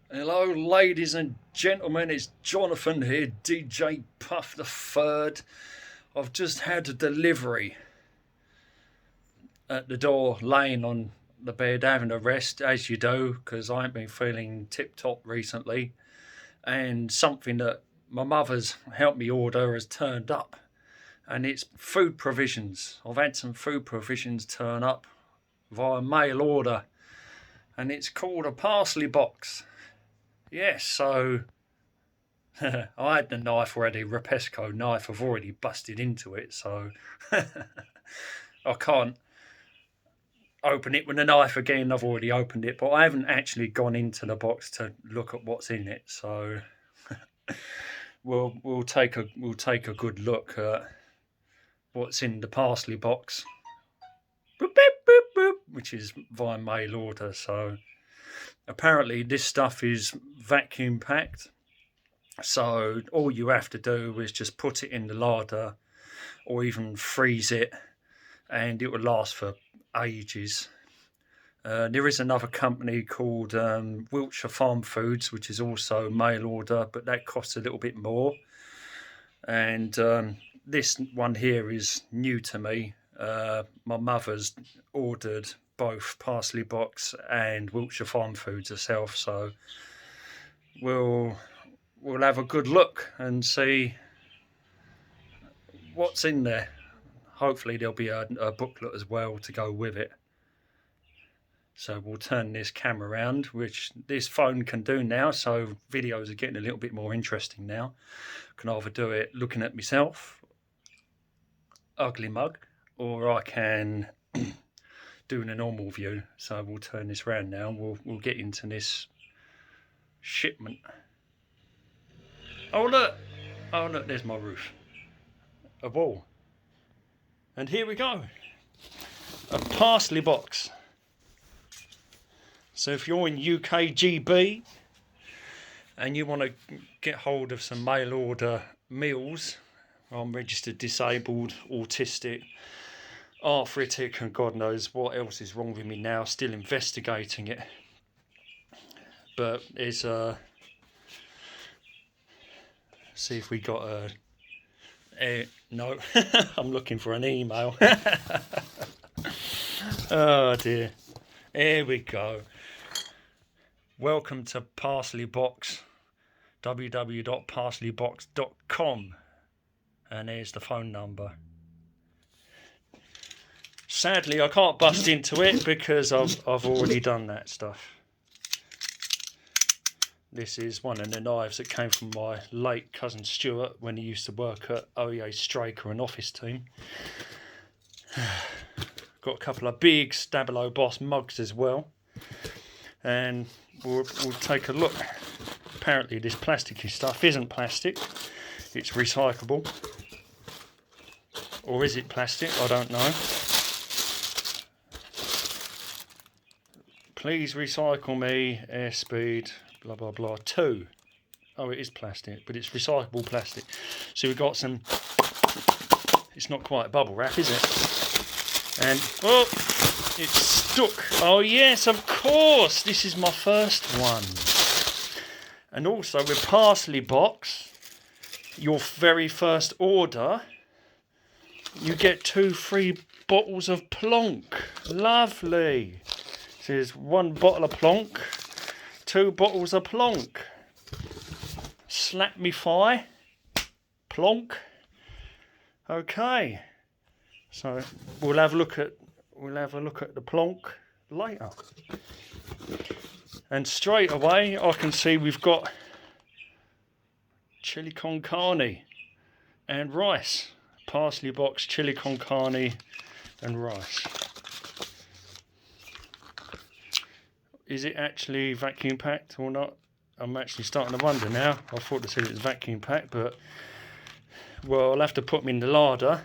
Hello, ladies and gentlemen, it's Jonathan here, DJ Puff the Third. I've just had a delivery at the door, laying on the bed, having a rest, as you do, because I ain't been feeling tip top recently. And something that my mother's helped me order has turned up, and it's food provisions. I've had some food provisions turn up via mail order, and it's called a Parsley Box. Yes, so I had the knife already, Rapesco knife. I've already busted into it, so I can't open it with a knife again. I've already opened it, but I haven't actually gone into the box to look at what's in it. So we'll take a good look at what's in the Parsley Box, boop, boop, boop, boop, which is via mail order. So apparently this stuff is vacuum packed. So all you have to do is just put it in the larder or even freeze it, and it will last for ages. There is another company called Wiltshire Farm Foods, which is also mail order, but that costs a little bit more. And this one here is new to me. My mother's ordered both Parsley Box and Wiltshire Farm Foods herself, so we'll have a good look and see what's in there. Hopefully there'll be a booklet as well to go with it. So we'll turn this camera around, which this phone can do now, so videos are getting a little bit more interesting now. I can either do it looking at myself, ugly mug, or I can do in a normal view. So we'll turn this around now and we'll get into this shipment. Oh look, there's my roof. A wall. And here we go. A Parsley Box. So if you're in UKGB and you want to get hold of some mail order meals, I'm registered disabled, autistic, arthritic, and God knows what else is wrong with me now, still investigating it. But it's see if we got no, I'm looking for an email. Oh dear. Here we go. Welcome to Parsley Box, www.parsleybox.com, and there's the phone number. Sadly, I can't bust into it because I've already done that stuff. This is one of the knives that came from my late cousin Stuart when he used to work at OEA Straker and Office Team. Got a couple of big Stabilo Boss mugs as well, and we'll take a look. Apparently this plasticky stuff isn't plastic, it's recyclable. Or is it plastic? I don't know. Please recycle me, airspeed, blah blah blah, 2. Oh, it is plastic, but it's recyclable plastic. So we've got some, it's not quite bubble wrap, is it? And, oh, it's stuck. Oh yes, of course, this is my first one. And also with Parsley Box, your very first order, you get 2 free bottles of Plonk. Lovely. So there's 1 bottle of Plonk, 2 bottles of Plonk. Slap me thigh. Plonk. Okay. So we'll have a look at the Plonk later. And straight away I can see we've got chili con carne and rice. Parsley Box, chili con carne and rice. Is it actually vacuum packed or not? I'm actually starting to wonder now. I thought they said it was vacuum packed, but well, I'll have to put them in the larder.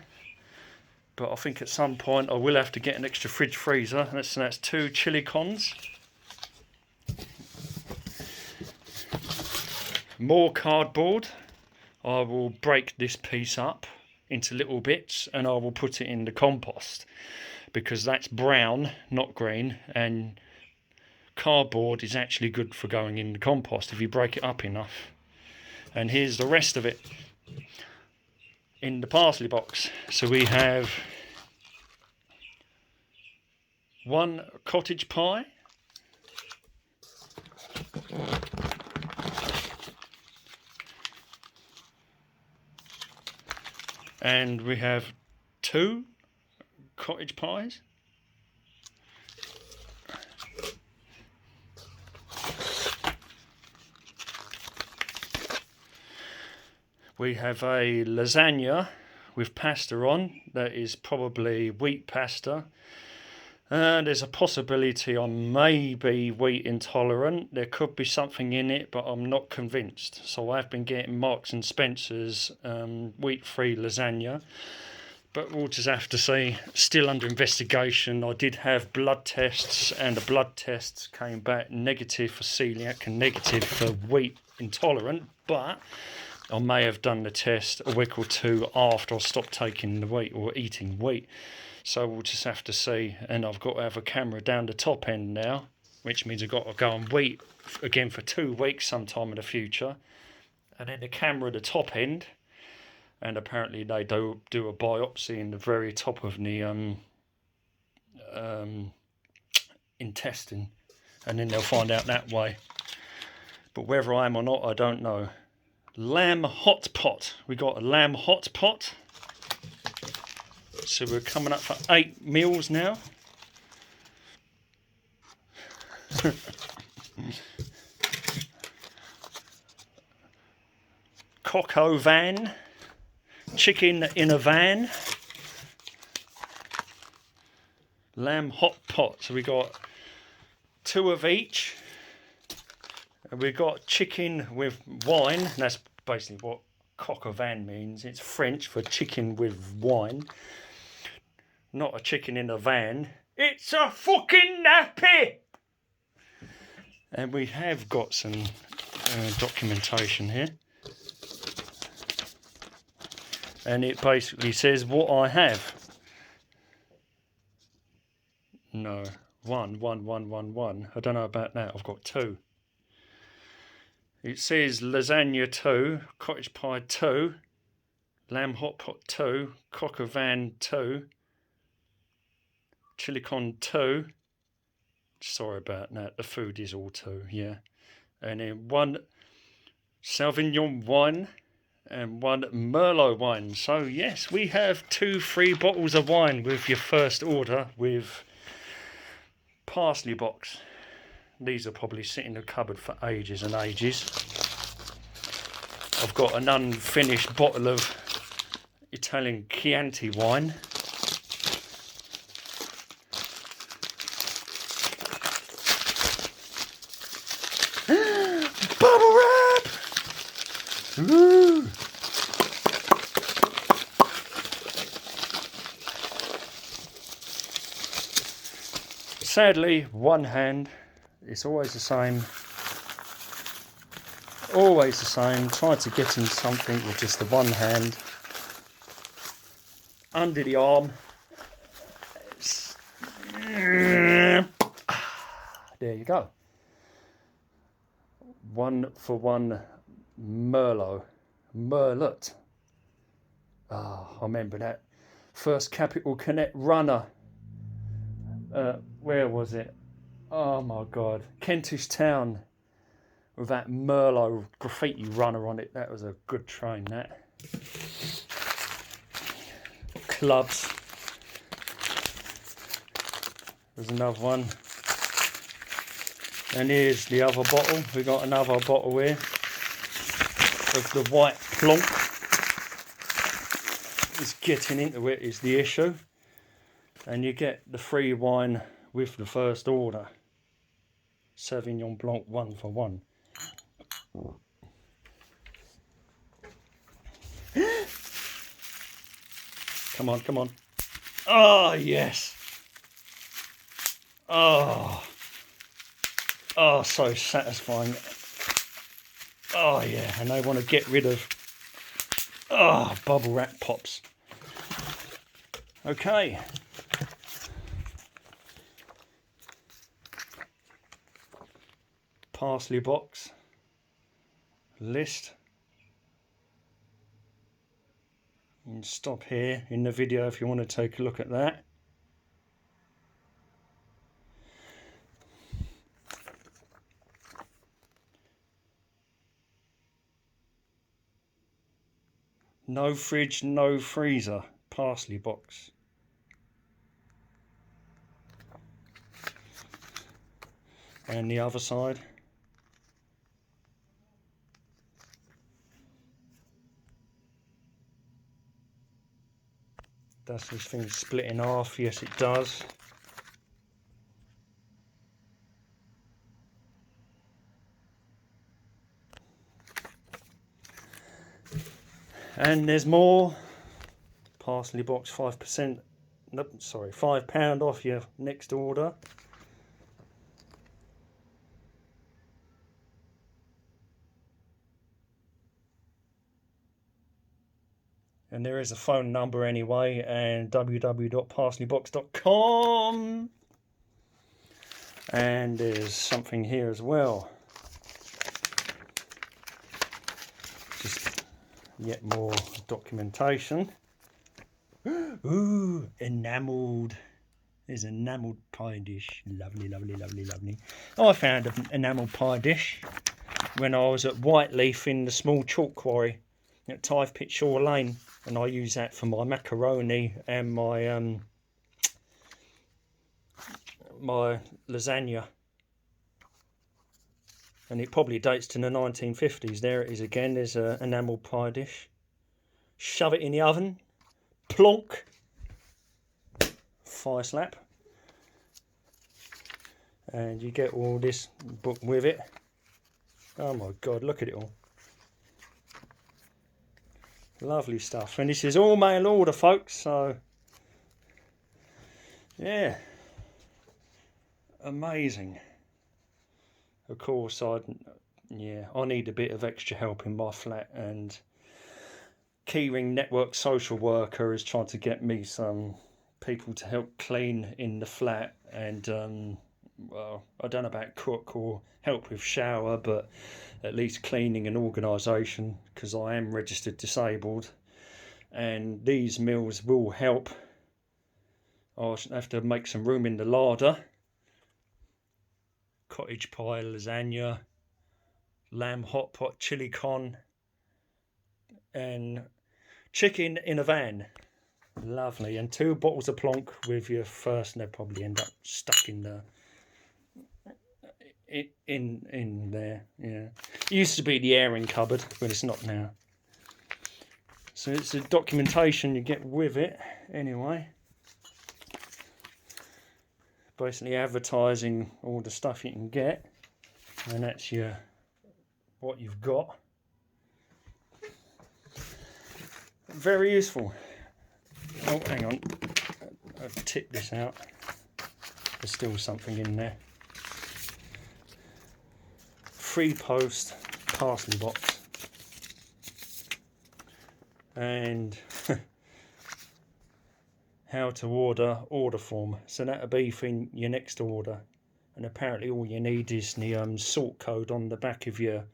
But I think at some point I will have to get an extra fridge freezer. That's 2 chili cons. More cardboard. I will break this piece up into little bits and I will put it in the compost, because that's brown, not green, and cardboard is actually good for going in the compost if you break it up enough. And here's the rest of it in the parsley box. So we have 1 cottage pie, and we have 2 cottage pies, we have a lasagna with pasta on. That is probably wheat pasta. There's a possibility I may be wheat intolerant. There could be something in it, but I'm not convinced. So I've been getting Marks and Spencer's wheat-free lasagna. But we'll just have to see. Still under investigation. I did have blood tests, and the blood tests came back negative for celiac and negative for wheat intolerant. But I may have done the test a week or 2 after I stopped taking the wheat or eating wheat. So we'll just have to see. And I've got to have a camera down the top end now, which means I've got to go on wheat again for 2 weeks sometime in the future. And then the camera at the top end. And apparently they do a biopsy in the very top of the intestine. And then they'll find out that way. But whether I am or not, I don't know. Lamb hot pot. We got a lamb hot pot. So we're coming up for 8 meals now. Coco van. Chicken in a van. Lamb hot pot. So we got 2 of each. And we've got chicken with wine. That's basically what coq au vin means. It's French for chicken with wine. Not a chicken in a van. It's a fucking nappy! And we have got some documentation here. And it basically says what I have. No, 1. I don't know about that. I've got 2. It says lasagna 2, cottage pie 2, lamb hot pot 2, coq au vin 2, chili con 2. Sorry about that. The food is all 2, yeah. And then 1 Sauvignon wine and 1 Merlot wine. So yes, we have 2 free bottles of wine with your first order with Parsley Box. These will probably sit in the cupboard for ages and ages. I've got an unfinished bottle of Italian Chianti wine. Bubble wrap! Woo! Sadly, one hand. It's always the same. Always the same. Try to get in something with just the one hand. Under the arm. There you go. 1 for 1 Merlot. Merlot. Ah, I remember that. First Capital Connect runner. Where was it? Oh my God, Kentish Town with that Merlot graffiti runner on it. That was a good train, that. Clubs. There's another one. And here's the other bottle. We got another bottle here of the white Plonk. Just getting into it is the issue. And you get the free wine with the first order. Sauvignon Blanc 1 for 1. Come on, come on. Oh, yes. Oh. Oh, so satisfying. Oh, yeah. And they want to get rid of bubble wrap pops. Okay. Parsley Box list. You can stop here in the video if you want to take a look at that. No fridge, no freezer, Parsley Box. And the other side. Does this thing split in half? Yes, it does. And there's more. Parsley Box 5%. No, sorry, £5 off your next order. And there is a phone number anyway, and www.parsleybox.com. And there's something here as well. Just yet more documentation. Ooh, enamelled. There's an enamelled pie dish. Lovely, lovely, lovely, lovely. I found an enamelled pie dish when I was at Whiteleaf in the small chalk quarry at Tythe Pit Shore Lane, and I use that for my macaroni and my my lasagna. And it probably dates to the 1950s. There it is again. There's an enamelled pie dish. Shove it in the oven. Plonk. Fire slap. And you get all this book with it. Oh my God, look at it all. Lovely stuff. And this is all mail order, folks, so yeah, amazing. Of course, I need a bit of extra help in my flat, and Keyring Network social worker is trying to get me some people to help clean in the flat, and well, I don't know about cook or help with shower, but at least cleaning and organisation, because I am registered disabled, and these meals will help. I'll have to make some room in the larder. Cottage pie, lasagna, lamb hot pot, chili con, and chicken in a van. Lovely. And 2 bottles of Plonk with your first, and they'll probably end up stuck in the in there. Yeah, it used to be the airing cupboard, but it's not now. So it's the documentation you get with it anyway, basically advertising all the stuff you can get, and that's what you've got. Very useful. Oh, hang on, I've tipped this out. There's still something in there. Free post Parsley Box, and how to order form. So that'll be for your next order, and apparently all you need is the sort code on the back of your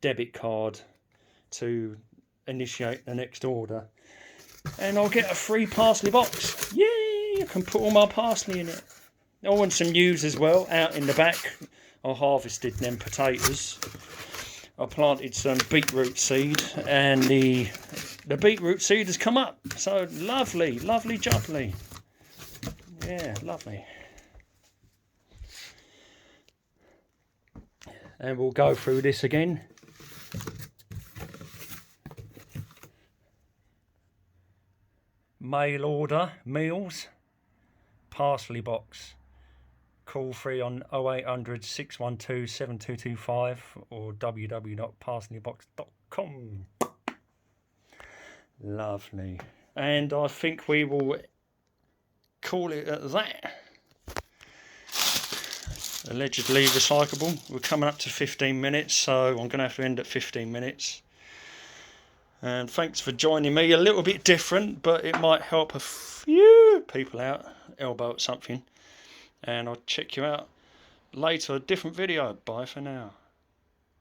debit card to initiate the next order, and I'll get a free parsley box. Yay! I can put all my parsley in it. I want some news as well out in the back. I harvested them potatoes. I planted some beetroot seed, and the beetroot seed has come up. So lovely, lovely jubbly. Yeah, lovely. And we'll go through this again. Mail order meals, Parsley Box. Call free on 0800 612 7225 or www.parsleybox.com. Lovely. And I think we will call it at that. Allegedly recyclable. We're coming up to 15 minutes, so I'm going to have to end at 15 minutes. And thanks for joining me. A little bit different, but it might help a few people out, elbow at something. And I'll check you out later, a different video. Bye for now.